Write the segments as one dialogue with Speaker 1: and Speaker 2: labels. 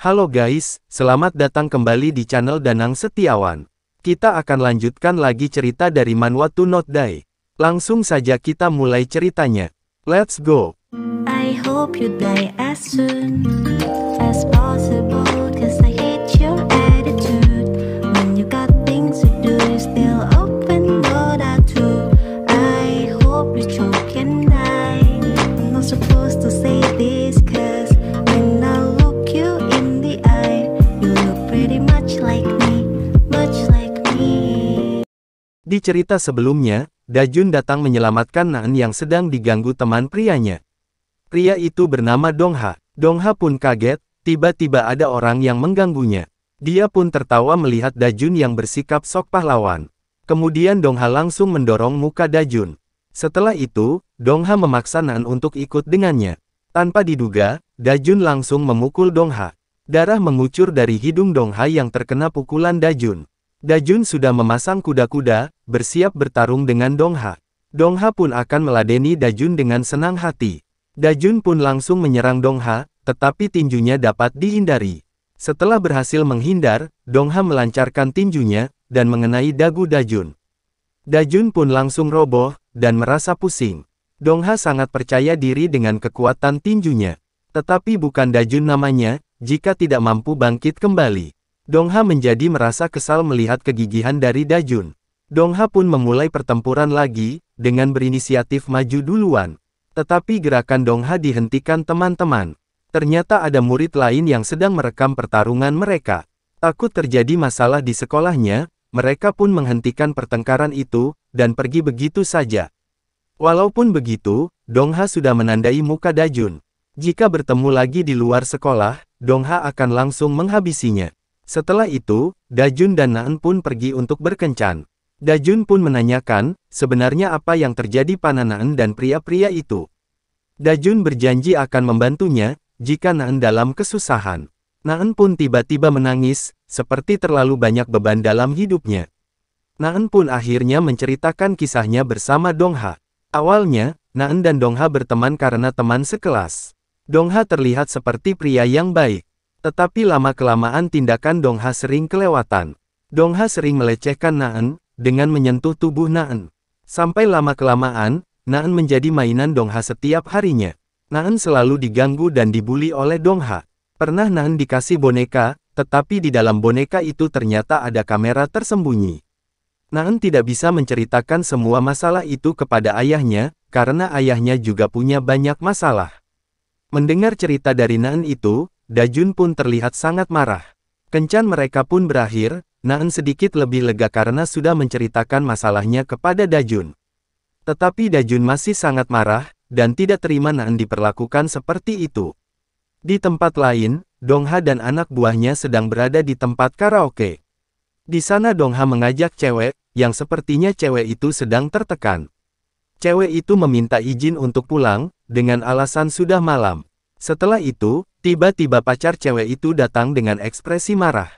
Speaker 1: Halo guys, selamat datang kembali di channel Danang Setiawan. Kita akan lanjutkan lagi cerita dari Manhwa to Not Die. Langsung saja kita mulai ceritanya. Let's go!
Speaker 2: I hope you die as soon as possible, 'cause I hate your attitude. When you got things to do, you still open door that too. I hope you choke and die. I'm not supposed to say this, 'cause when I look you in the eye, you look pretty much like me, much like me.
Speaker 1: Di cerita sebelumnya, Dajun datang menyelamatkan Naen yang sedang diganggu teman prianya. Pria itu bernama Dongha. Dongha pun kaget, tiba-tiba ada orang yang mengganggunya. Dia pun tertawa melihat Dajun yang bersikap sok pahlawan. Kemudian Dongha langsung mendorong muka Dajun. Setelah itu, Dongha memaksa Naen untuk ikut dengannya. Tanpa diduga, Dajun langsung memukul Dongha. Darah mengucur dari hidung Dongha yang terkena pukulan Dajun. Dajun sudah memasang kuda-kuda, bersiap bertarung dengan Dongha. Dongha pun akan meladeni Dajun dengan senang hati. Dajun pun langsung menyerang Dongha, tetapi tinjunya dapat dihindari. Setelah berhasil menghindar, Dongha melancarkan tinjunya, dan mengenai dagu Dajun. Dajun pun langsung roboh, dan merasa pusing. Dongha sangat percaya diri dengan kekuatan tinjunya. Tetapi bukan Dajun namanya, jika tidak mampu bangkit kembali. Dongha menjadi merasa kesal melihat kegigihan dari Dajun. Dongha pun memulai pertempuran lagi, dengan berinisiatif maju duluan. Tetapi gerakan Dongha dihentikan teman-teman. Ternyata ada murid lain yang sedang merekam pertarungan mereka. Takut terjadi masalah di sekolahnya, mereka pun menghentikan pertengkaran itu, dan pergi begitu saja. Walaupun begitu, Dongha sudah menandai muka Dajun. Jika bertemu lagi di luar sekolah, Dongha akan langsung menghabisinya. Setelah itu, Dajun dan Naen pun pergi untuk berkencan. Dajun pun menanyakan, sebenarnya apa yang terjadi pada Naen dan pria-pria itu. Dajun berjanji akan membantunya, jika Naen dalam kesusahan. Naen pun tiba-tiba menangis, seperti terlalu banyak beban dalam hidupnya. Naen pun akhirnya menceritakan kisahnya bersama Dongha. Awalnya, Naen dan Dongha berteman karena teman sekelas. Dongha terlihat seperti pria yang baik. Tetapi lama-kelamaan tindakan Dongha sering kelewatan. Dongha sering melecehkan Naen, dengan menyentuh tubuh Naen. Sampai lama-kelamaan, Naen menjadi mainan Dongha setiap harinya. Naen selalu diganggu dan dibuli oleh Dongha. Pernah Naen dikasih boneka, tetapi di dalam boneka itu ternyata ada kamera tersembunyi. Naen tidak bisa menceritakan semua masalah itu kepada ayahnya, karena ayahnya juga punya banyak masalah. Mendengar cerita dari Naen itu, Dajun pun terlihat sangat marah. Kencan mereka pun berakhir, Naen sedikit lebih lega karena sudah menceritakan masalahnya kepada Dajun. Tetapi Dajun masih sangat marah, dan tidak terima Naen diperlakukan seperti itu. Di tempat lain, Dongha dan anak buahnya sedang berada di tempat karaoke. Di sana Dongha mengajak cewek, yang sepertinya cewek itu sedang tertekan. Cewek itu meminta izin untuk pulang, dengan alasan sudah malam. Setelah itu, tiba-tiba pacar cewek itu datang dengan ekspresi marah.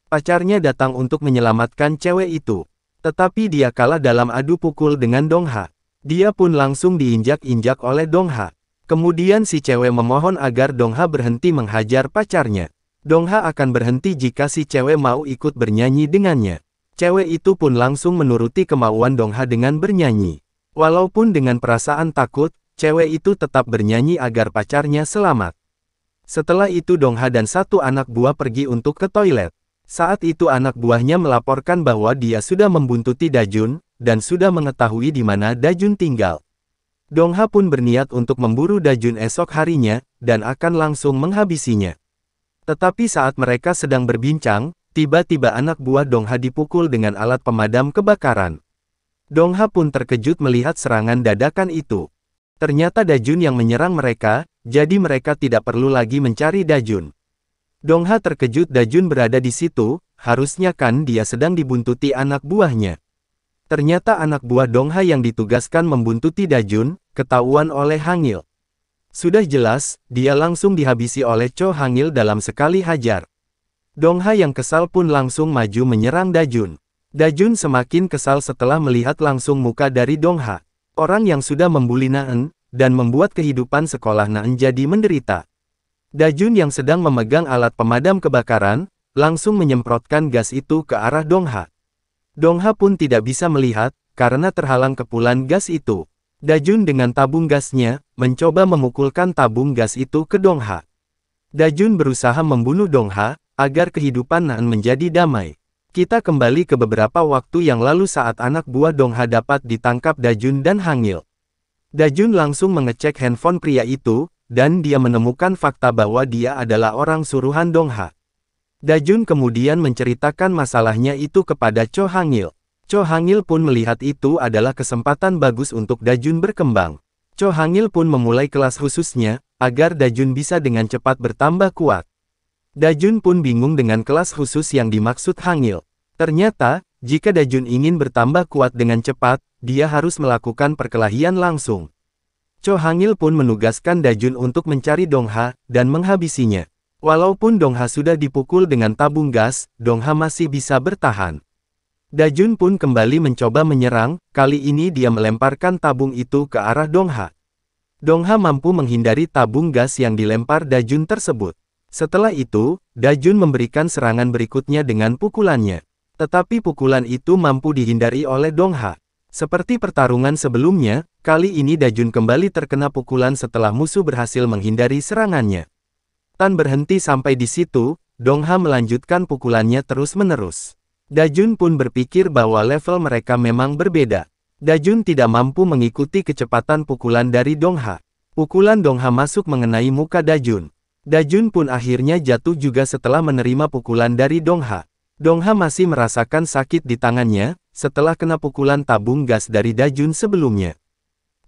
Speaker 1: Pacarnya datang untuk menyelamatkan cewek itu. Tetapi dia kalah dalam adu pukul dengan Dongha. Dia pun langsung diinjak-injak oleh Dongha. Kemudian si cewek memohon agar Dongha berhenti menghajar pacarnya. Dongha akan berhenti jika si cewek mau ikut bernyanyi dengannya. Cewek itu pun langsung menuruti kemauan Dongha dengan bernyanyi. Walaupun dengan perasaan takut, cewek itu tetap bernyanyi agar pacarnya selamat. Setelah itu Dongha dan satu anak buah pergi untuk ke toilet. Saat itu anak buahnya melaporkan bahwa dia sudah membuntuti Dajun, dan sudah mengetahui di mana Dajun tinggal. Dongha pun berniat untuk memburu Dajun esok harinya, dan akan langsung menghabisinya. Tetapi saat mereka sedang berbincang, tiba-tiba anak buah Dongha dipukul dengan alat pemadam kebakaran. Dongha pun terkejut melihat serangan dadakan itu. Ternyata Dajun yang menyerang mereka, jadi mereka tidak perlu lagi mencari Dajun. Dongha terkejut Dajun berada di situ, harusnya kan dia sedang dibuntuti anak buahnya. Ternyata anak buah Dongha yang ditugaskan membuntuti Dajun, ketahuan oleh Hangil. Sudah jelas, dia langsung dihabisi oleh Cho Hangil dalam sekali hajar. Dongha yang kesal pun langsung maju menyerang Dajun. Dajun semakin kesal setelah melihat langsung muka dari Dongha. Orang yang sudah membuli Naen, dan membuat kehidupan sekolah Naen jadi menderita. Dajun yang sedang memegang alat pemadam kebakaran, langsung menyemprotkan gas itu ke arah Dongha. Dongha pun tidak bisa melihat, karena terhalang kepulan gas itu. Dajun dengan tabung gasnya, mencoba memukulkan tabung gas itu ke Dongha. Dajun berusaha membunuh Dongha, agar kehidupan Naan menjadi damai. Kita kembali ke beberapa waktu yang lalu saat anak buah Dongha dapat ditangkap Dajun dan Hangil. Dajun langsung mengecek handphone pria itu, dan dia menemukan fakta bahwa dia adalah orang suruhan Dongha. Dajun kemudian menceritakan masalahnya itu kepada Cho Hangil. Cho Hangil pun melihat itu adalah kesempatan bagus untuk Dajun berkembang. Cho Hangil pun memulai kelas khususnya, agar Dajun bisa dengan cepat bertambah kuat. Dajun pun bingung dengan kelas khusus yang dimaksud Hangil. Ternyata, jika Dajun ingin bertambah kuat dengan cepat, dia harus melakukan perkelahian langsung. Cho Hangil pun menugaskan Dajun untuk mencari Dongha, dan menghabisinya. Walaupun Dongha sudah dipukul dengan tabung gas, Dongha masih bisa bertahan. Dajun pun kembali mencoba menyerang, kali ini dia melemparkan tabung itu ke arah Dongha. Dongha mampu menghindari tabung gas yang dilempar Dajun tersebut. Setelah itu, Dajun memberikan serangan berikutnya dengan pukulannya. Tetapi pukulan itu mampu dihindari oleh Dongha. Seperti pertarungan sebelumnya, kali ini Dajun kembali terkena pukulan setelah musuh berhasil menghindari serangannya. Tan berhenti sampai di situ, Dongha melanjutkan pukulannya terus-menerus. Dajun pun berpikir bahwa level mereka memang berbeda. Dajun tidak mampu mengikuti kecepatan pukulan dari Dongha. Pukulan Dongha masuk mengenai muka Dajun. Dajun pun akhirnya jatuh juga setelah menerima pukulan dari Dongha. Dongha masih merasakan sakit di tangannya, setelah kena pukulan tabung gas dari Dajun sebelumnya.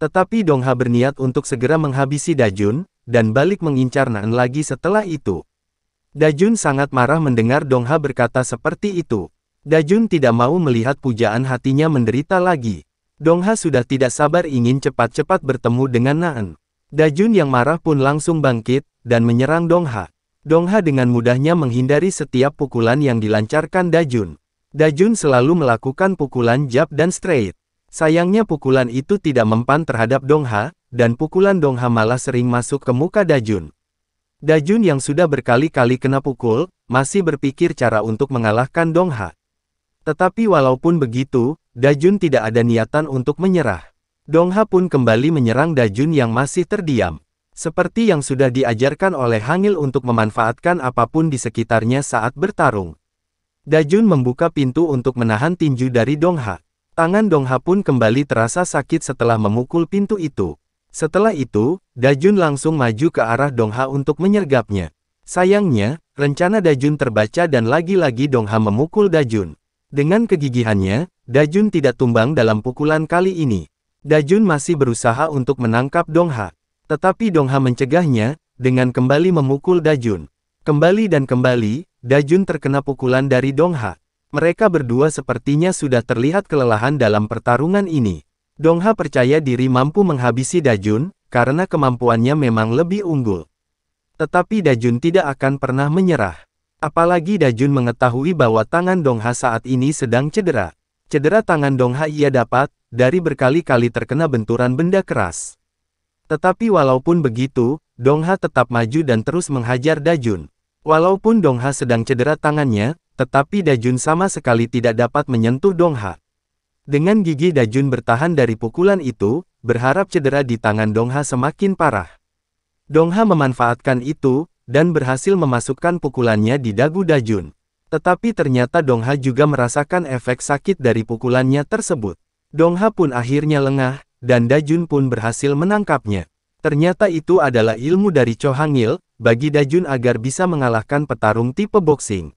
Speaker 1: Tetapi Dongha berniat untuk segera menghabisi Dajun, dan balik mengincar Naan lagi setelah itu. Dajun sangat marah mendengar Dongha berkata seperti itu. Dajun tidak mau melihat pujaan hatinya menderita lagi. Dongha sudah tidak sabar ingin cepat-cepat bertemu dengan Naan. Dajun yang marah pun langsung bangkit, dan menyerang Dongha. Dongha dengan mudahnya menghindari setiap pukulan yang dilancarkan Dajun. Dajun selalu melakukan pukulan jab dan straight. Sayangnya pukulan itu tidak mempan terhadap Dongha, dan pukulan Dongha malah sering masuk ke muka Dajun. Dajun yang sudah berkali-kali kena pukul, masih berpikir cara untuk mengalahkan Dongha. Tetapi walaupun begitu, Dajun tidak ada niatan untuk menyerah. Dongha pun kembali menyerang Dajun yang masih terdiam. Seperti yang sudah diajarkan oleh Hangil untuk memanfaatkan apapun di sekitarnya saat bertarung. Dajun membuka pintu untuk menahan tinju dari Dongha. Tangan Dongha pun kembali terasa sakit setelah memukul pintu itu. Setelah itu, Dajun langsung maju ke arah Dongha untuk menyergapnya. Sayangnya, rencana Dajun terbaca dan lagi-lagi Dongha memukul Dajun. Dengan kegigihannya, Dajun tidak tumbang dalam pukulan kali ini. Dajun masih berusaha untuk menangkap Dongha. Tetapi Dongha mencegahnya, dengan kembali memukul Dajun. Kembali dan kembali, Dajun terkena pukulan dari Dongha. Mereka berdua sepertinya sudah terlihat kelelahan dalam pertarungan ini. Dongha percaya diri mampu menghabisi Dajun, karena kemampuannya memang lebih unggul. Tetapi Dajun tidak akan pernah menyerah. Apalagi Dajun mengetahui bahwa tangan Dongha saat ini sedang cedera. Cedera tangan Dongha ia dapat, dari berkali-kali terkena benturan benda keras. Tetapi walaupun begitu, Dongha tetap maju dan terus menghajar Dajun. Walaupun Dongha sedang cedera tangannya, tetapi Dajun sama sekali tidak dapat menyentuh Dongha. Dengan gigi Dajun bertahan dari pukulan itu, berharap cedera di tangan Dongha semakin parah. Dongha memanfaatkan itu, dan berhasil memasukkan pukulannya di dagu Dajun. Tetapi ternyata Dongha juga merasakan efek sakit dari pukulannya tersebut. Dongha pun akhirnya lengah, dan Dajun pun berhasil menangkapnya. Ternyata itu adalah ilmu dari Cho Hangil, bagi Dajun agar bisa mengalahkan petarung tipe boxing.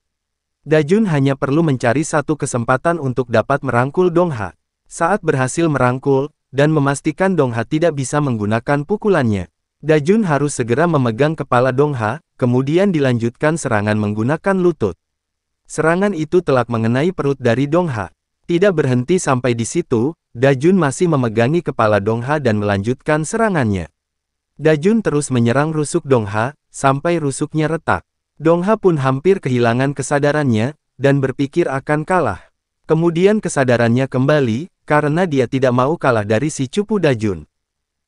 Speaker 1: Dajun hanya perlu mencari satu kesempatan untuk dapat merangkul Dongha. Saat berhasil merangkul, dan memastikan Dongha tidak bisa menggunakan pukulannya, Dajun harus segera memegang kepala Dongha, kemudian dilanjutkan serangan menggunakan lutut. Serangan itu telak mengenai perut dari Dongha. Tidak berhenti sampai di situ, Dajun masih memegangi kepala Dongha dan melanjutkan serangannya. Dajun terus menyerang rusuk Dongha, sampai rusuknya retak. Dongha pun hampir kehilangan kesadarannya, dan berpikir akan kalah. Kemudian kesadarannya kembali, karena dia tidak mau kalah dari si cupu Dajun.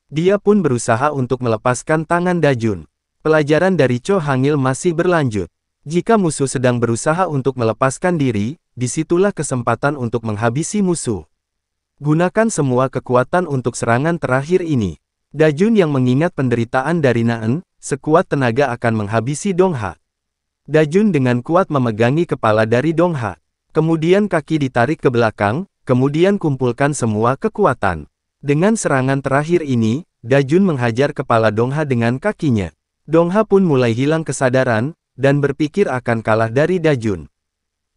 Speaker 1: Dia pun berusaha untuk melepaskan tangan Dajun. Pelajaran dari Cho Hangil masih berlanjut. Jika musuh sedang berusaha untuk melepaskan diri, disitulah kesempatan untuk menghabisi musuh. Gunakan semua kekuatan untuk serangan terakhir ini. Dajun yang mengingat penderitaan dari Naan, sekuat tenaga akan menghabisi Dong Ha. Dajun dengan kuat memegangi kepala dari Dong Ha. Kemudian kaki ditarik ke belakang, kemudian kumpulkan semua kekuatan. Dengan serangan terakhir ini, Dajun menghajar kepala Dong Ha dengan kakinya. Dong Ha pun mulai hilang kesadaran, dan berpikir akan kalah dari Dajun.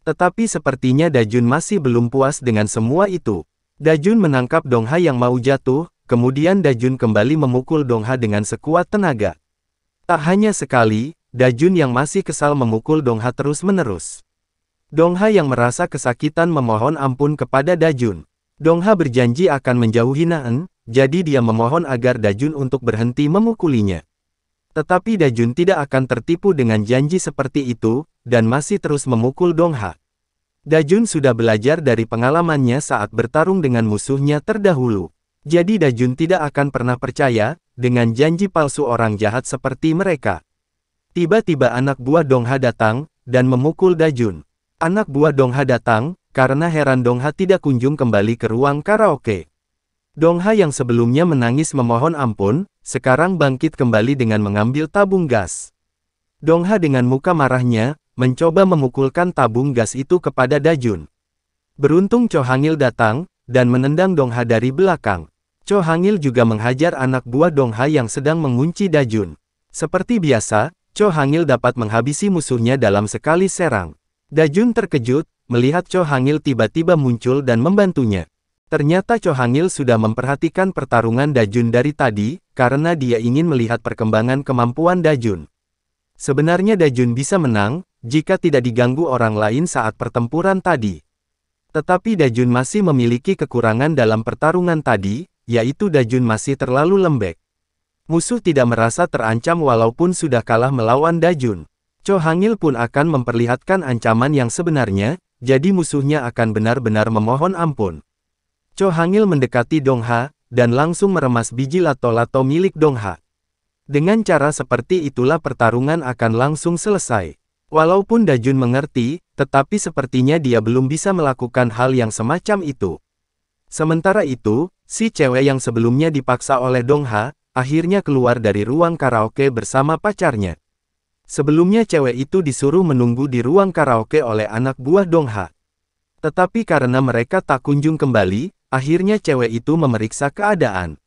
Speaker 1: Tetapi sepertinya Dajun masih belum puas dengan semua itu. Dajun menangkap Dong Ha yang mau jatuh, kemudian Dajun kembali memukul Dong Ha dengan sekuat tenaga. Tak hanya sekali, Dajun yang masih kesal memukul Dong Ha terus-menerus. Dong Ha yang merasa kesakitan memohon ampun kepada Dajun. Dong Ha berjanji akan menjauhi Naan, jadi dia memohon agar Dajun untuk berhenti memukulinya. Tetapi Dajun tidak akan tertipu dengan janji seperti itu, dan masih terus memukul Dong Ha. Dajun sudah belajar dari pengalamannya saat bertarung dengan musuhnya terdahulu. Jadi Dajun tidak akan pernah percaya, dengan janji palsu orang jahat seperti mereka. Tiba-tiba anak buah Dong Ha datang, dan memukul Dajun. Anak buah Dong Ha datang, karena heran Dong Ha tidak kunjung kembali ke ruang karaoke. Dong Ha yang sebelumnya menangis memohon ampun, sekarang bangkit kembali dengan mengambil tabung gas. Dong Ha dengan muka marahnya, mencoba memukulkan tabung gas itu kepada Dajun. Beruntung Cho Hangil datang, dan menendang Dong Ha dari belakang. Cho Hangil juga menghajar anak buah Dong Ha yang sedang mengunci Dajun. Seperti biasa, Cho Hangil dapat menghabisi musuhnya dalam sekali serang. Dajun terkejut, melihat Cho Hangil tiba-tiba muncul dan membantunya. Ternyata Cho Hangil sudah memperhatikan pertarungan Dajun dari tadi, karena dia ingin melihat perkembangan kemampuan Dajun. Sebenarnya Dajun bisa menang, jika tidak diganggu orang lain saat pertempuran tadi. Tetapi Dajun masih memiliki kekurangan dalam pertarungan tadi, yaitu Dajun masih terlalu lembek. Musuh tidak merasa terancam walaupun sudah kalah melawan Dajun. Cho Hangil pun akan memperlihatkan ancaman yang sebenarnya, jadi musuhnya akan benar-benar memohon ampun. Cho Hangil mendekati Dong Ha, dan langsung meremas biji lato-lato milik Dong Ha. Dengan cara seperti itulah pertarungan akan langsung selesai. Walaupun Dajun mengerti, tetapi sepertinya dia belum bisa melakukan hal yang semacam itu. Sementara itu, si cewek yang sebelumnya dipaksa oleh Dong Ha, akhirnya keluar dari ruang karaoke bersama pacarnya. Sebelumnya cewek itu disuruh menunggu di ruang karaoke oleh anak buah Dong Ha. Tetapi karena mereka tak kunjung kembali, akhirnya cewek itu memeriksa keadaan.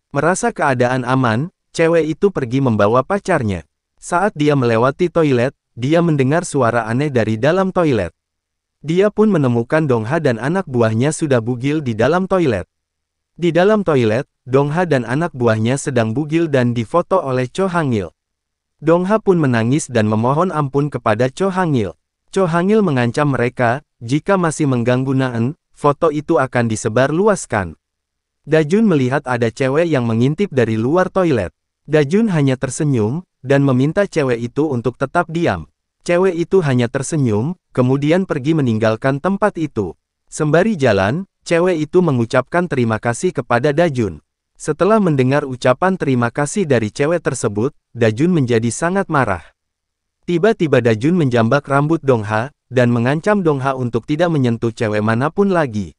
Speaker 1: Merasa keadaan aman, cewek itu pergi membawa pacarnya. Saat dia melewati toilet, dia mendengar suara aneh dari dalam toilet. Dia pun menemukan Dong Ha dan anak buahnya sudah bugil di dalam toilet. Di dalam toilet, Dong Ha dan anak buahnya sedang bugil dan difoto oleh Cho Hangil. Dong Ha pun menangis dan memohon ampun kepada Cho Hangil. Cho Hangil mengancam mereka, jika masih mengganggu Naan, foto itu akan disebar luaskan. Dajun melihat ada cewek yang mengintip dari luar toilet. Dajun hanya tersenyum, dan meminta cewek itu untuk tetap diam. Cewek itu hanya tersenyum, kemudian pergi meninggalkan tempat itu. Sembari jalan, cewek itu mengucapkan terima kasih kepada Dajun. Setelah mendengar ucapan terima kasih dari cewek tersebut, Dajun menjadi sangat marah. Tiba-tiba Dajun menjambak rambut Dong Ha, dan mengancam Dong Ha untuk tidak menyentuh cewek manapun lagi.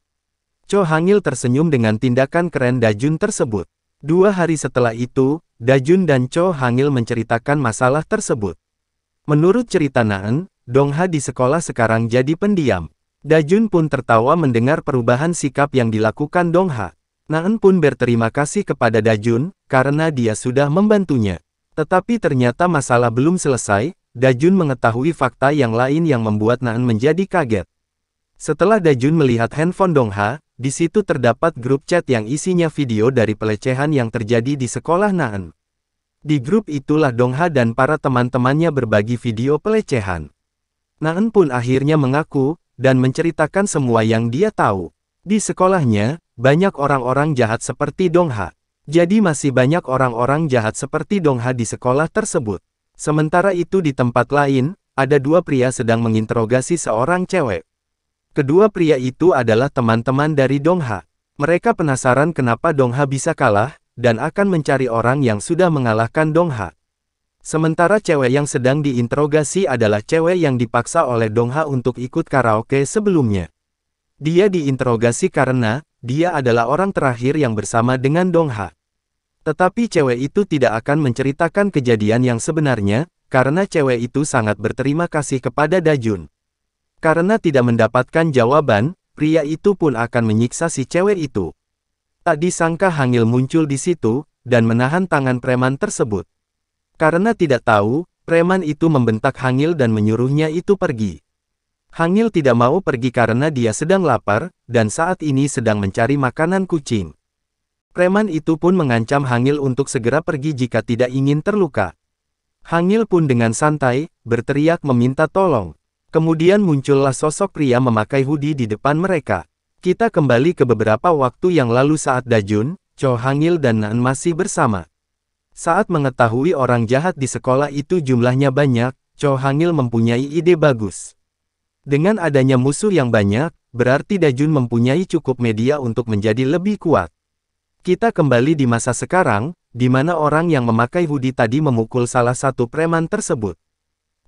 Speaker 1: Cho Hangil tersenyum dengan tindakan keren Dajun tersebut. 2 hari setelah itu, Dajun dan Cho Hangil menceritakan masalah tersebut. Menurut cerita Naan, Dong Ha di sekolah sekarang jadi pendiam. Dajun pun tertawa mendengar perubahan sikap yang dilakukan Dong Ha. Naan pun berterima kasih kepada Dajun, karena dia sudah membantunya. Tetapi ternyata masalah belum selesai, Dajun mengetahui fakta yang lain yang membuat Naan menjadi kaget. Setelah Dajun melihat handphone Dong Ha, di situ terdapat grup chat yang isinya video dari pelecehan yang terjadi di sekolah Naan. Di grup itulah Dong Ha dan para teman-temannya berbagi video pelecehan. Naan pun akhirnya mengaku, dan menceritakan semua yang dia tahu. Di sekolahnya, banyak orang-orang jahat seperti Dong Ha. Jadi masih banyak orang-orang jahat seperti Dong Ha di sekolah tersebut. Sementara itu di tempat lain, ada 2 pria sedang menginterogasi seorang cewek. Kedua pria itu adalah teman-teman dari Dong Ha. Mereka penasaran kenapa Dong Ha bisa kalah, dan akan mencari orang yang sudah mengalahkan Dong Ha. Sementara cewek yang sedang diinterogasi adalah cewek yang dipaksa oleh Dongha untuk ikut karaoke sebelumnya. Dia diinterogasi karena dia adalah orang terakhir yang bersama dengan Dongha. Tetapi cewek itu tidak akan menceritakan kejadian yang sebenarnya, karena cewek itu sangat berterima kasih kepada Dajun. Karena tidak mendapatkan jawaban, pria itu pun akan menyiksa si cewek itu. Tak disangka Hangil muncul di situ, dan menahan tangan preman tersebut. Karena tidak tahu, preman itu membentak Hangil dan menyuruhnya itu pergi. Hangil tidak mau pergi karena dia sedang lapar, dan saat ini sedang mencari makanan kucing. Preman itu pun mengancam Hangil untuk segera pergi jika tidak ingin terluka. Hangil pun dengan santai, berteriak meminta tolong. Kemudian muncullah sosok pria memakai hoodie di depan mereka. Kita kembali ke beberapa waktu yang lalu saat Dajun, Cho Hangil dan Naan masih bersama. Saat mengetahui orang jahat di sekolah itu jumlahnya banyak, Cho Hangil mempunyai ide bagus. Dengan adanya musuh yang banyak, berarti Dajun mempunyai cukup media untuk menjadi lebih kuat. Kita kembali di masa sekarang, di mana orang yang memakai hoodie tadi memukul salah satu preman tersebut.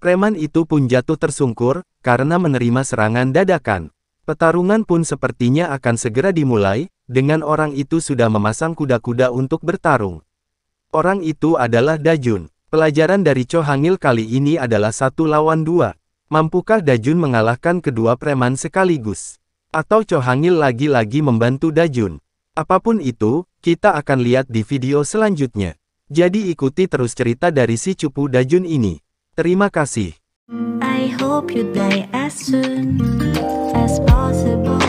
Speaker 1: Preman itu pun jatuh tersungkur, karena menerima serangan dadakan. Pertarungan pun sepertinya akan segera dimulai, dengan orang itu sudah memasang kuda-kuda untuk bertarung. Orang itu adalah Dajun. Pelajaran dari Cho Hangil kali ini adalah 1 lawan 2. Mampukah Dajun mengalahkan kedua preman sekaligus? Atau Cho Hangil lagi-lagi membantu Dajun? Apapun itu, kita akan lihat di video selanjutnya. Jadi ikuti terus cerita dari si cupu Dajun ini. Terima kasih.
Speaker 2: I hope you die as soon as possible.